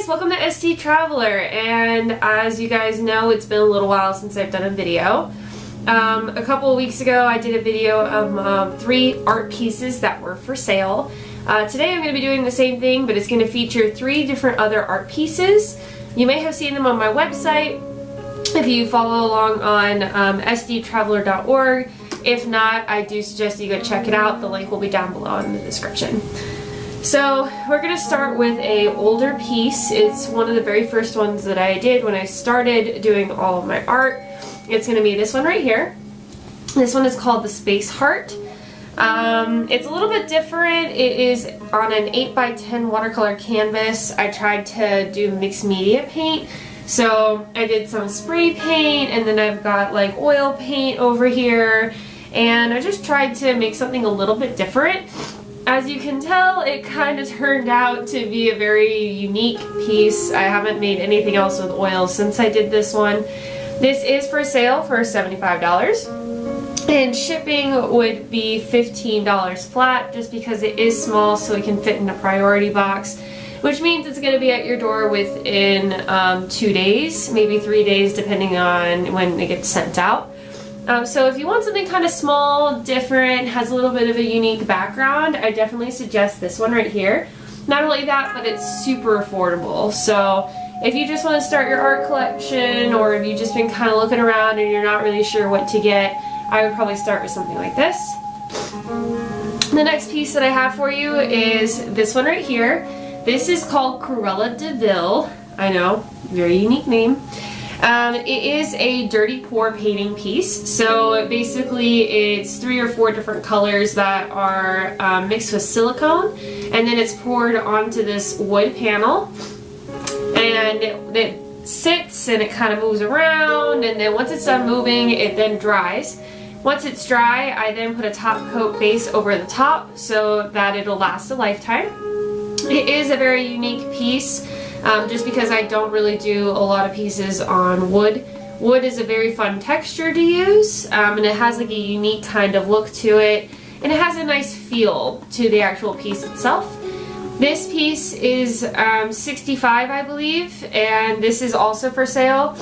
guys, welcome to ST Traveler, and as you guys know, it's been a little while since I've done a video. A couple of weeks ago I did a video of 3 art pieces that were for sale. Today I'm going to be doing the same thing, but it's going to feature 3 different other art pieces. You may have seen them on my website if you follow along on sdtraveler.org. If not, I do suggest you go check it out. The link will be down below in the description. So we're going to start with a older piece. It's one of the very first ones that I did when I started doing all of my art. It's going to be this one right here. This one is called the Space Heart. It's a little bit different. It is on an 8x10 watercolor canvas. I tried to do mixed media paint. So I did some spray paint, and then I've got like oil paint over here, and I just tried to make something a little bit different. As you can tell, it kind of turned out to be a very unique piece. I haven't made anything else with oil since I did this one. This is for sale for $75, and shipping would be $15 flat, just because it is small, so it can fit in a priority box, which means it's going to be at your door within 2 days, maybe 3 days, depending on when it gets sent out. So if you want something kind of small, different, has a little bit of a unique background, I definitely suggest this one right here. Not only that, but it's super affordable. So if you just want to start your art collection, or if you've just been kind of looking around and you're not really sure what to get, I would probably start with something like this. The next piece that I have for you is this one right here. This is called Karela De Ville. I know, very unique name. It is a dirty pour painting piece. So basically it's 3 or 4 different colors that are mixed with silicone, and then it's poured onto this wood panel, and it sits and it kind of moves around, and then once it's done moving, it then dries. Once it's dry, I then put a top coat base over the top so that it'll last a lifetime. It is a very unique piece. Just because I don't really do a lot of pieces on wood. Wood is a very fun texture to use, and it has like a unique kind of look to it, and it has a nice feel to the actual piece itself. This piece is $65, I believe, and this is also for sale.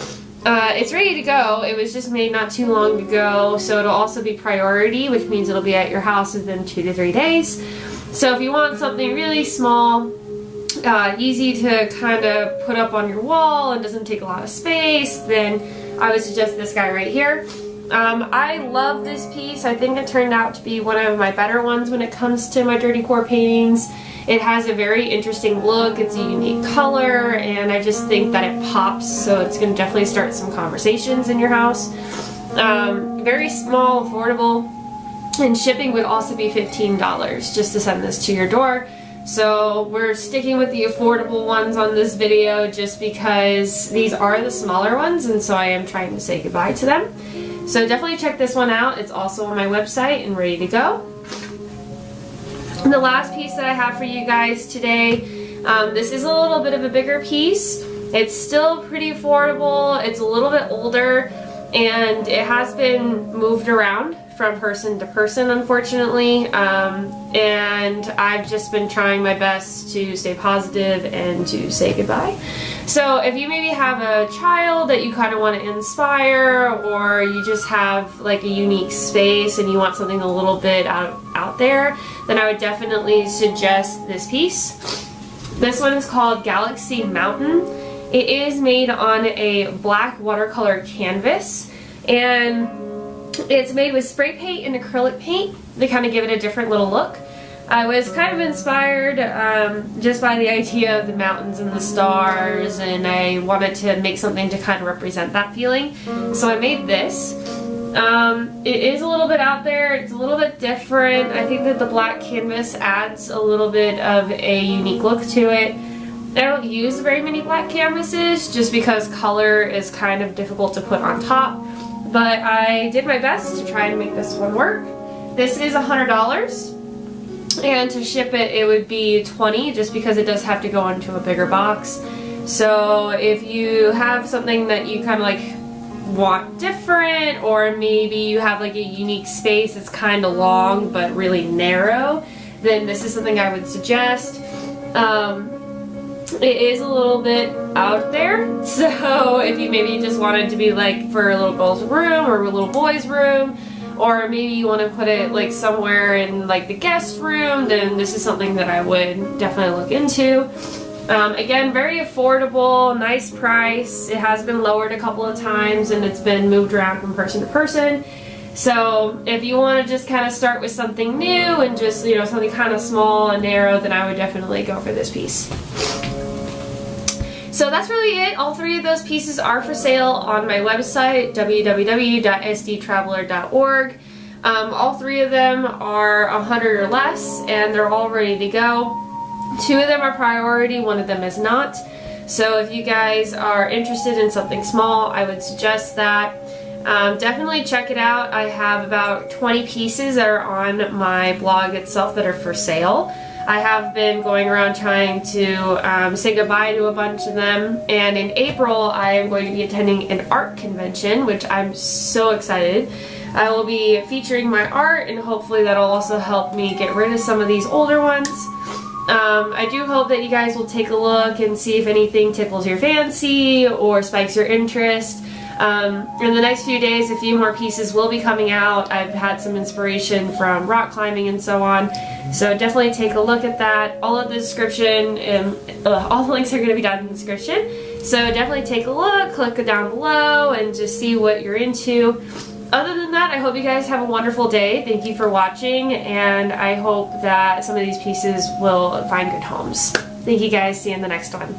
It's ready to go. It was just made not too long ago, so it'll also be priority, which means it'll be at your house within 2 to 3 days. So if you want something really small, easy to kind of put up on your wall and doesn't take a lot of space, then I would suggest this guy right here. I love this piece. I think it turned out to be one of my better ones when it comes to my dirty pour paintings. It has a very interesting look, it's a unique color, and I just think that it pops, so it's going to definitely start some conversations in your house. Very small, affordable, and shipping would also be $15 just to send this to your door. So we're sticking with the affordable ones on this video just because these are the smaller ones, and so I am trying to say goodbye to them. So definitely check this one out. It's also on my website and ready to go. And the last piece that I have for you guys today, this is a little bit of a bigger piece. It's still pretty affordable. It's a little bit older, and it has been moved around from person to person, unfortunately, and I've just been trying my best to stay positive and to say goodbye. So if you maybe have a child that you kind of want to inspire, or you just have like a unique space and you want something a little bit out there, then I would definitely suggest this piece. This one is called Galaxy Mountain. It is made on a black watercolor canvas, and it's made with spray paint and acrylic paint to kind of give it a different little look. I was kind of inspired just by the idea of the mountains and the stars, and I wanted to make something to kind of represent that feeling. So I made this. It is a little bit out there, it's a little bit different. I think that the black canvas adds a little bit of a unique look to it. I don't use very many black canvases just because color is kind of difficult to put on top. But I did my best to try and make this one work. This is $100, and to ship it, it would be $20, just because it does have to go into a bigger box. So if you have something that you kind of like want different, or maybe you have like a unique space that's kind of long but really narrow, then this is something I would suggest. it is a little bit out there, so if you maybe just wanted to be like for a little girl's room or a little boy's room, or maybe you want to put it like somewhere in like the guest room, then this is something that I would definitely look into. Again, very affordable, nice price. It has been lowered a couple of times and it's been moved around from person to person. So if you want to just kind of start with something new and just, you know, something kind of small and narrow, then I would definitely go for this piece. So that's really it. All three of those pieces are for sale on my website, www.sdtraveler.org. All three of them are 100 or less, and they're all ready to go. 2 of them are priority, 1 of them is not. So if you guys are interested in something small, I would suggest that. Definitely check it out. I have about 20 pieces that are on my blog itself that are for sale. I have been going around trying to say goodbye to a bunch of them, and in April I am going to be attending an art convention, which I'm so excited. I will be featuring my art, and hopefully that'll also help me get rid of some of these older ones. I do hope that you guys will take a look and see if anything tickles your fancy or spikes your interest. In the next few days, a few more pieces will be coming out. I've had some inspiration from rock climbing and so on, so definitely take a look at that. All of the description and all the links are going to be down in the description, so definitely take a look, click down below, and just see what you're into. Other than that, I hope you guys have a wonderful day. Thank you for watching, and I hope that some of these pieces will find good homes. Thank you guys. See you in the next one.